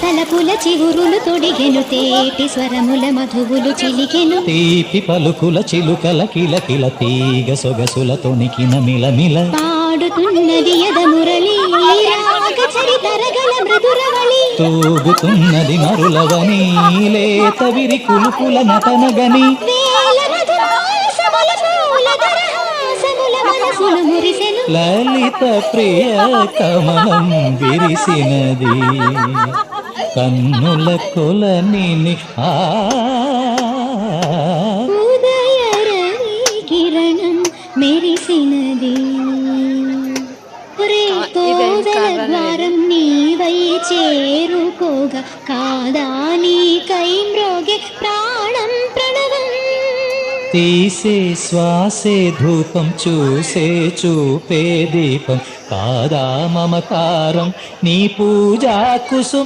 తలపుల చివురులు తొడిగెను తేటి స్వరముల మధువులు చిలికెను తీపి పలుకుల చిలుకల కిలకిల తీగ సొగసుల తొణికిన మిలమిల పాడుతున్నది యద మురళి రాగ చరితరగల మృదురవళి తూగుతున్నది మరులవని లేత విరి కులుకుల నటనగని వేల మధుమాసముల పూల దరహాసముల మనసులు మురిసెను లలిత ప్రియ కమలం విరిసినది కన్నుల కొలని ఉదయ రవి కిరణం మెరిసినది రేతోదల ద్వారం నీవై చేరుకోగా కాదా నీకై మ్రోగే ప్రాణం ప్రణవం తీసే శ్వాసే ధూపం చూసే చూపే దీపం కాదా మమకారం నీ పూజా కుసుమ